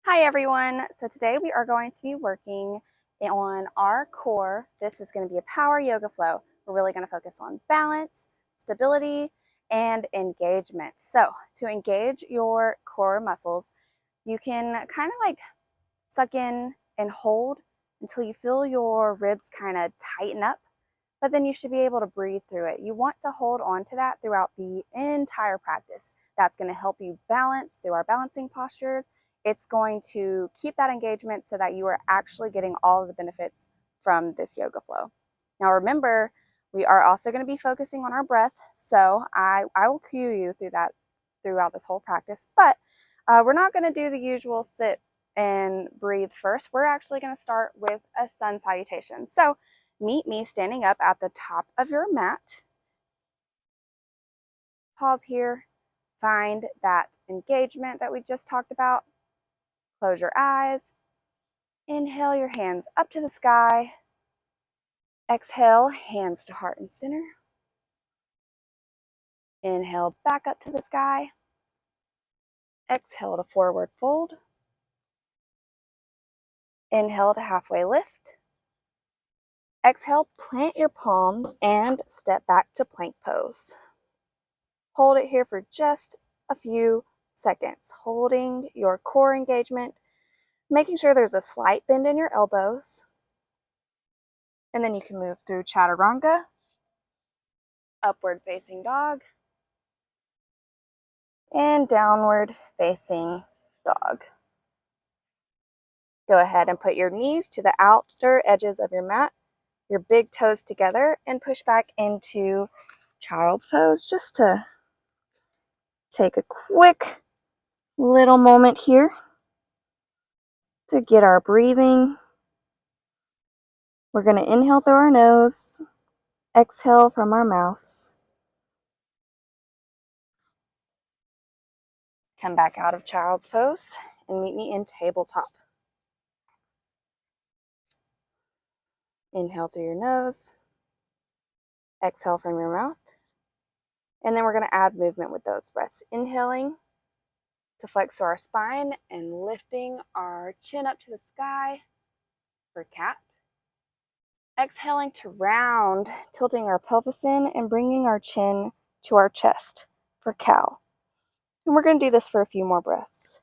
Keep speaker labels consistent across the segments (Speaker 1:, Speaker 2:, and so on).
Speaker 1: Hi everyone! So today we are going to be working on our core. This is going to be a power yoga flow. We're really going to focus on balance, stability, and engagement. So to engage your core muscles, you can kind of like suck in and hold until you feel your ribs kind of tighten up, but then you should be able to breathe through it. You want to hold on to that throughout the entire practice. That's going to help you balance through our balancing postures. It's going to keep that engagement so that you are actually getting all of the benefits from this yoga flow. Now remember, we are also going to be focusing on our breath, so I will cue you through that throughout this whole practice, but we're not going to do the usual sit and breathe first. We're actually going to start with a sun salutation. So meet me standing up at the top of your mat. Pause here. Find that engagement that we just talked about. Close your eyes. Inhale your hands up to the sky. Exhale, hands to heart and center. Inhale back up to the sky. Exhale to forward fold. Inhale to halfway lift. Exhale, plant your palms and step back to plank pose. Hold it here for just a few seconds, holding your core engagement, making sure there's a slight bend in your elbows. And then you can move through chaturanga, upward facing dog, and downward facing dog. Go ahead and put your knees to the outer edges of your mat, your big toes together, and push back into child's pose. Just to take a quick little moment here to get our breathing. We're going to inhale through our nose, exhale from our mouths. Come back out of child's pose and meet me in tabletop. Inhale through your nose, exhale from your mouth. And then we're going to add movement with those breaths. Inhaling to flex through our spine and lifting our chin up to the sky for cat. Exhaling to round, tilting our pelvis in and bringing our chin to our chest for cow. And we're going to do this for a few more breaths.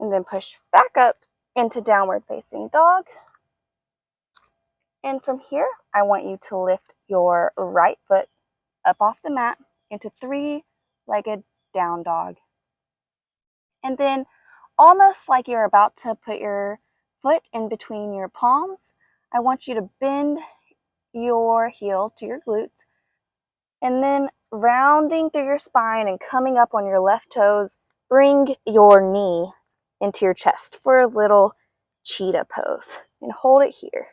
Speaker 1: And then push back up into downward facing dog. And from here, I want you to lift your right foot up off the mat into three-legged down dog. And then almost like you're about to put your foot in between your palms, I want you to bend your heel to your glutes and then rounding through your spine and coming up on your left toes, bring your knee into your chest for a little cheetah pose and hold it here.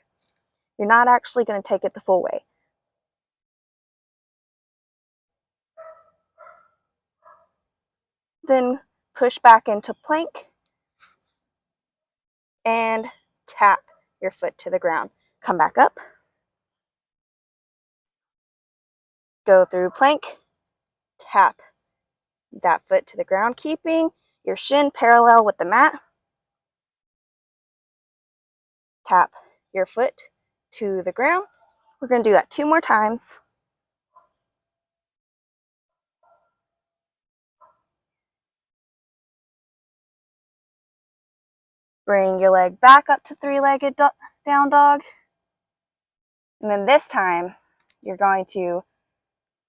Speaker 1: You're not actually going to take it the full way. Then push back into plank and tap your foot to the ground. Come back up. Go through plank, tap that foot to the ground, keeping your shin parallel with the mat. Tap your foot to the ground. We're going to do that 2 more times. Bring your leg back up to three-legged down dog. And then this time, you're going to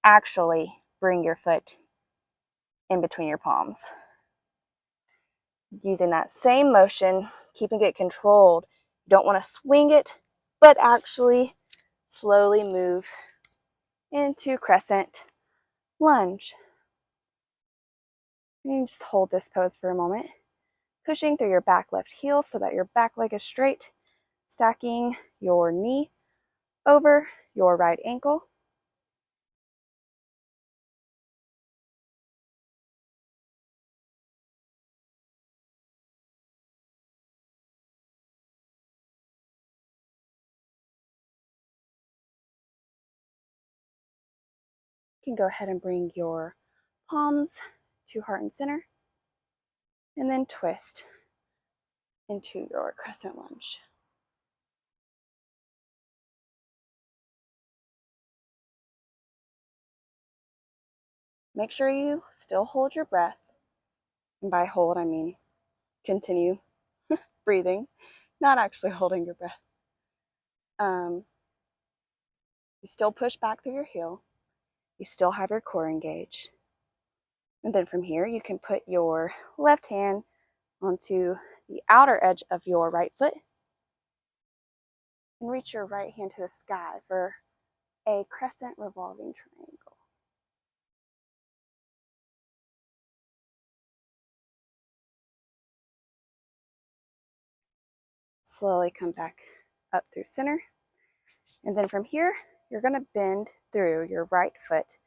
Speaker 1: actually bring your foot in between your palms. Using that same motion, keeping it controlled. You don't want to swing it, but actually slowly move into crescent lunge. And just hold this pose for a moment, pushing through your back left heel so that your back leg is straight. stacking your knee over your right ankle. You can go ahead and bring your palms to heart and center, and then twist into your crescent lunge. Make sure you still hold your breath. And by hold, I mean continue breathing, not actually holding your breath. You still push back through your heel. You still have your core engaged. And then from here, you can put your left hand onto the outer edge of your right foot and reach your right hand to the sky for a crescent revolving triangle. Slowly come back up through center. And then from here, you're going to bend through your right foot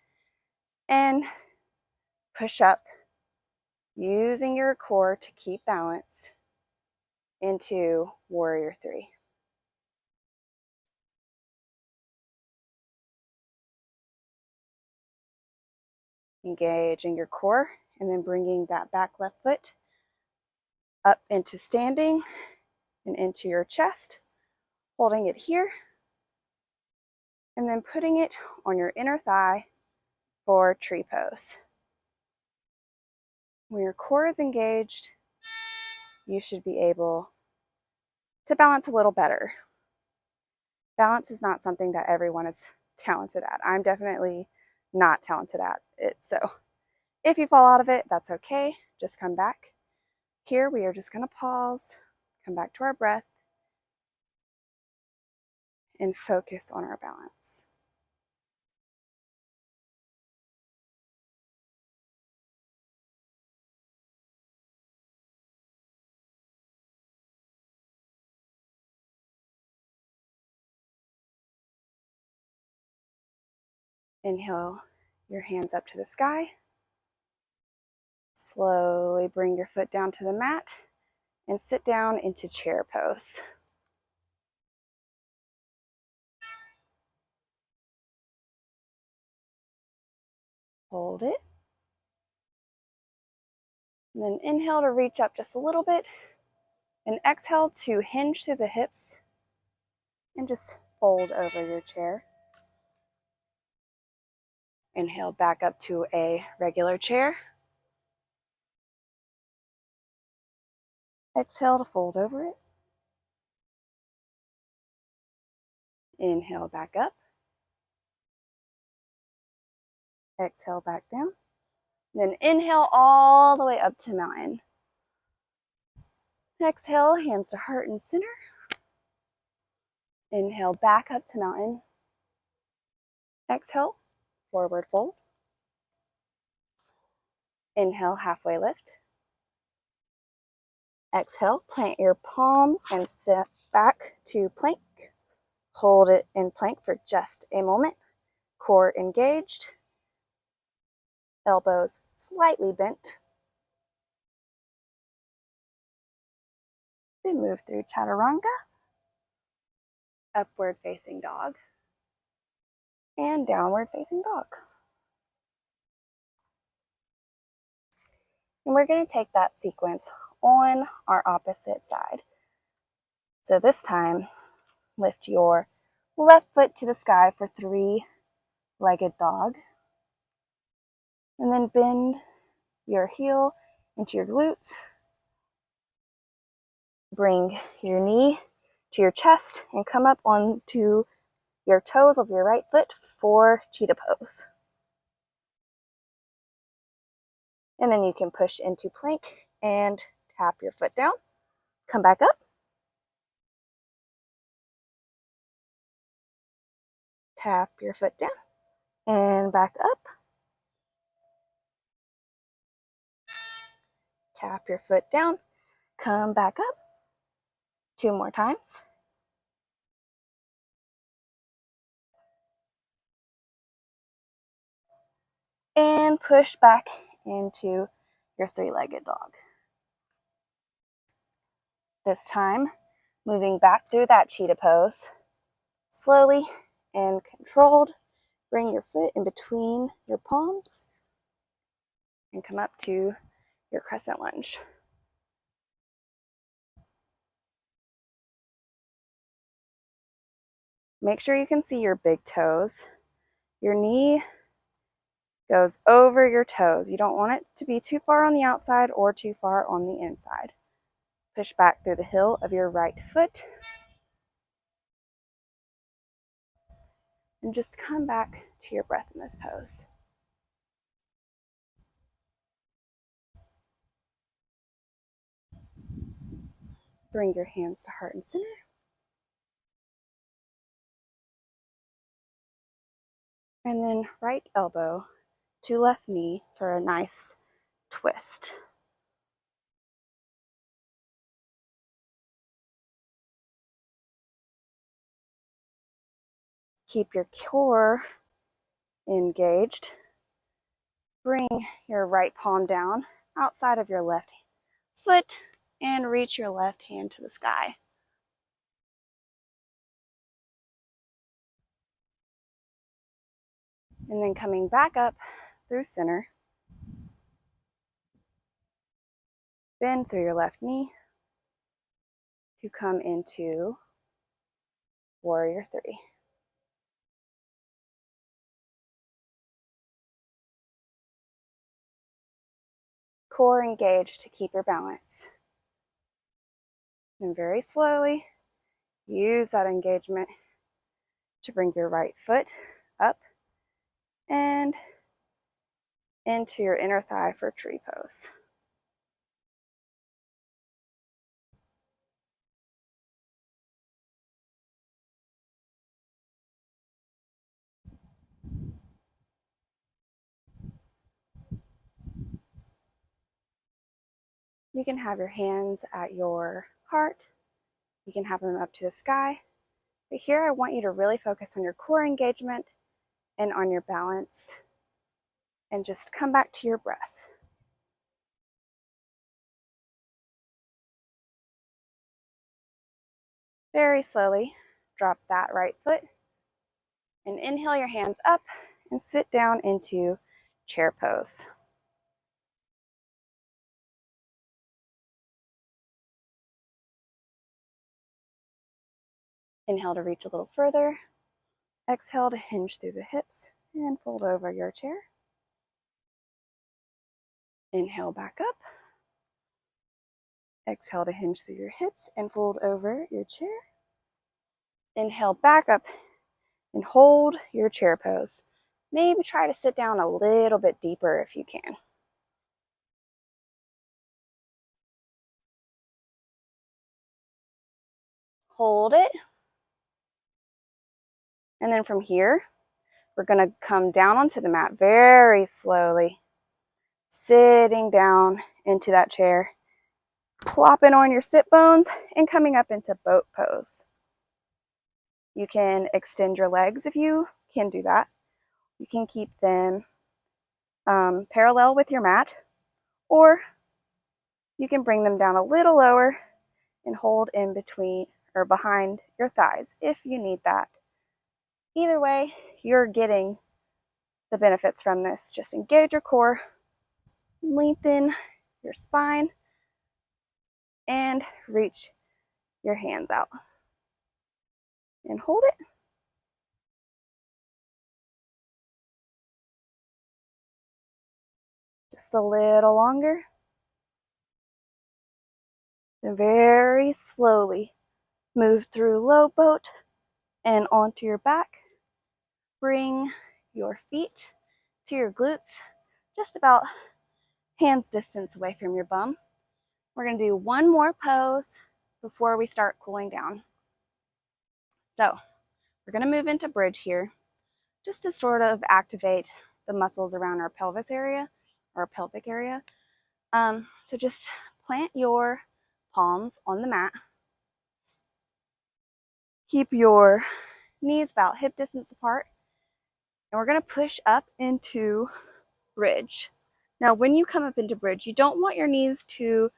Speaker 1: and push up using your core to keep balance into warrior three. Engaging your core and then bringing that back left foot up into standing and into your chest, holding it here, and then putting it on your inner thigh for tree pose. When your core is engaged, you should be able to balance a little better. Balance is not something that everyone is talented at. I'm definitely not talented at it. So if you fall out of it, that's okay. Just come back. Here we are just going to pause, come back to our breath, and focus on our balance. Inhale your hands up to the sky. Slowly bring your foot down to the mat and sit down into chair pose. Hold it. And then inhale to reach up just a little bit. And exhale to hinge through the hips and just fold over your chair. Inhale back up to a regular chair. Exhale to fold over it. Inhale back up. Exhale back down. Then inhale all the way up to mountain. Exhale, hands to heart and center. Inhale back up to mountain. Exhale, forward fold. Inhale, halfway lift. Exhale, plant your palms and step back to plank. Hold it in plank for just a moment. Core engaged. Elbows slightly bent. Then move through chaturanga, upward facing dog, and downward facing dog. And we're going to take that sequence on our opposite side. So this time, lift your left foot to the sky for three-legged dog. And then bend your heel into your glutes. Bring your knee to your chest and come up onto your toes of your right foot for cheetah pose. And then you can push into plank and tap your foot down. Come back up. Tap your foot down and back up. Tap your foot down. Come back up. 2 more times. and push back into your three-legged dog. This time, moving back through that cheetah pose, slowly and controlled, bring your foot in between your palms and come up to your crescent lunge. Make sure you can see your big toes. Your knee goes over your toes. You don't want it to be too far on the outside or too far on the inside. Push back through the heel of your right foot and just come back to your breath in this pose. Bring your hands to heart and center. And then right elbow to left knee for a nice twist. Keep your core engaged. Bring your right palm down outside of your left foot and reach your left hand to the sky. And then coming back up through center, bend through your left knee to come into Warrior Three. Core engaged to keep your balance. And very slowly, use that engagement to bring your right foot up and into your inner thigh for tree pose. You can have your hands at your heart. You can have them up to the sky. But here I want you to really focus on your core engagement and on your balance and just come back to your breath. Very slowly, drop that right foot and inhale your hands up and sit down into chair pose. Inhale to reach a little further. Exhale to hinge through the hips and fold over your chair. Inhale back up. Exhale to hinge through your hips and fold over your chair. Inhale back up and hold your chair pose. Maybe try to sit down a little bit deeper if you can. Hold it. And then from here, we're going to come down onto the mat very slowly, sitting down into that chair, plopping on your sit bones and coming up into boat pose. You can extend your legs if you can do that. You can keep them parallel with your mat, or you can bring them down a little lower and hold in between or behind your thighs if you need that. Either way, you're getting the benefits from this. Just engage your core, lengthen your spine, and reach your hands out. And hold it. Just a little longer. Then very slowly move through low boat and onto your back. Bring your feet to your glutes, just about hands distance away from your bum. We're going to do one more pose before we start cooling down. So we're going to move into bridge here, just to sort of activate the muscles around our pelvis area, or pelvic area. So just plant your palms on the mat. Keep your knees about hip distance apart. And we're going to push up into bridge. Now, when you come up into bridge, you don't want your knees to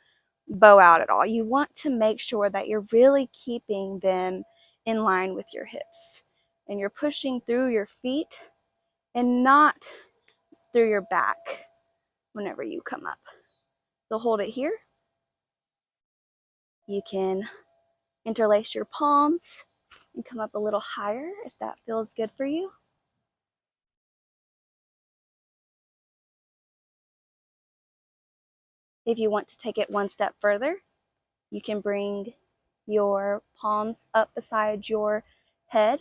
Speaker 1: bow out at all. You want to make sure that you're really keeping them in line with your hips. And you're pushing through your feet and not through your back whenever you come up. So hold it here. You can interlace your palms and come up a little higher if that feels good for you. If you want to take it one step further, you can bring your palms up beside your head,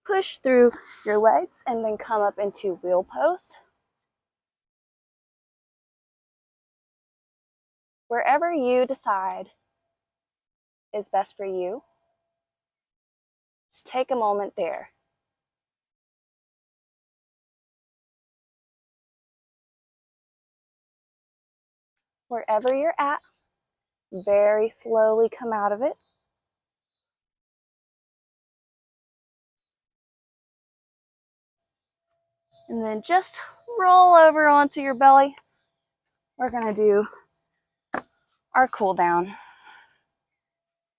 Speaker 1: push through your legs, and then come up into wheel pose. Wherever you decide is best for you, just take a moment there. Wherever you're at, very slowly come out of it. And then just roll over onto your belly. We're going to do our cool down.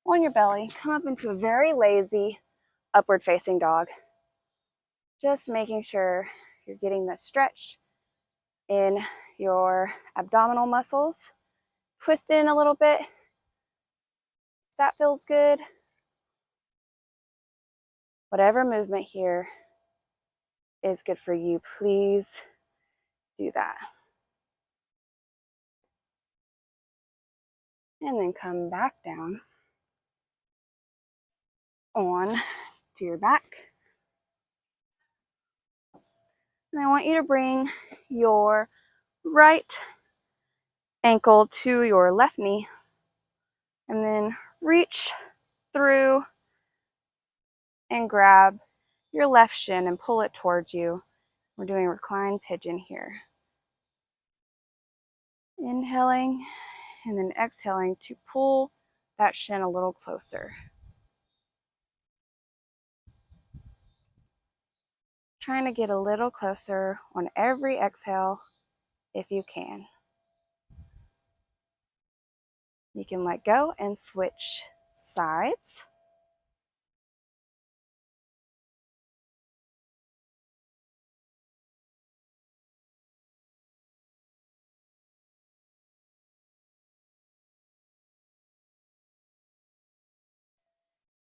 Speaker 1: On your belly, come up into a very lazy upward facing dog. Just making sure you're getting the stretch in your abdominal muscles. Twist in a little bit. That feels good. Whatever movement here is good for you, please do that. And then come back down on to your back. And I want you to bring your right ankle to your left knee and then reach through and grab your left shin and pull it towards you. We're doing reclined pigeon here. Inhaling and then exhaling to pull that shin a little closer. Trying to get a little closer on every exhale if you can. You can let go and switch sides.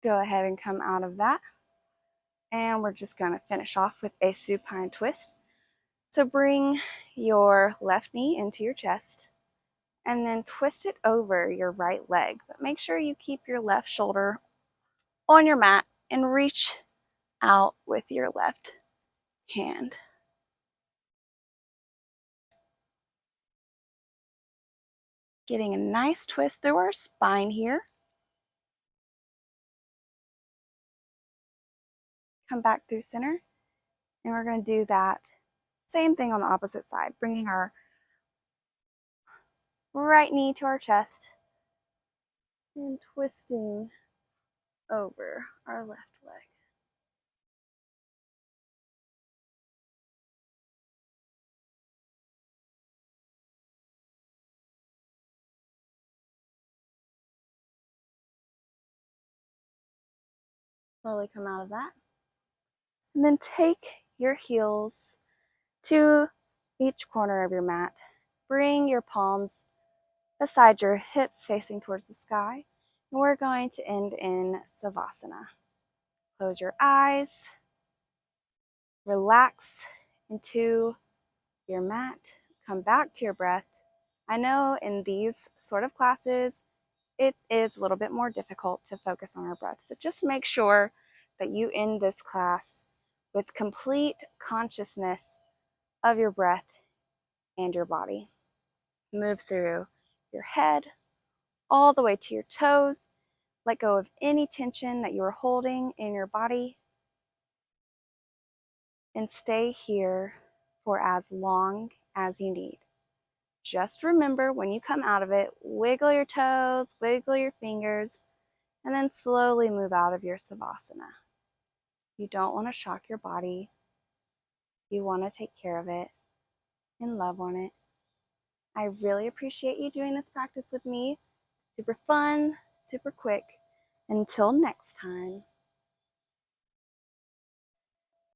Speaker 1: Go ahead and come out of that. And we're just going to finish off with a supine twist. So bring your left knee into your chest and then twist it over your right leg. But make sure you keep your left shoulder on your mat and reach out with your left hand. Getting a nice twist through our spine here. Come back through center. And we're going to do that same thing on the opposite side, bringing our right knee to our chest and twisting over our left leg. Slowly come out of that. And then take your heels to each corner of your mat. Bring your palms beside your hips facing towards the sky. And we're going to end in Savasana. Close your eyes. Relax into your mat. Come back to your breath. I know in these sort of classes, it is a little bit more difficult to focus on our breath. So just make sure that you end this class with complete consciousness of your breath and your body. Move through your head all the way to your toes. Let go of any tension that you are holding in your body. And stay here for as long as you need. Just remember when you come out of it, wiggle your toes, wiggle your fingers, and then slowly move out of your Savasana. You don't want to shock your body. You want to take care of it. and love on it. I really appreciate you doing this practice with me. Super fun, super quick. Until next time.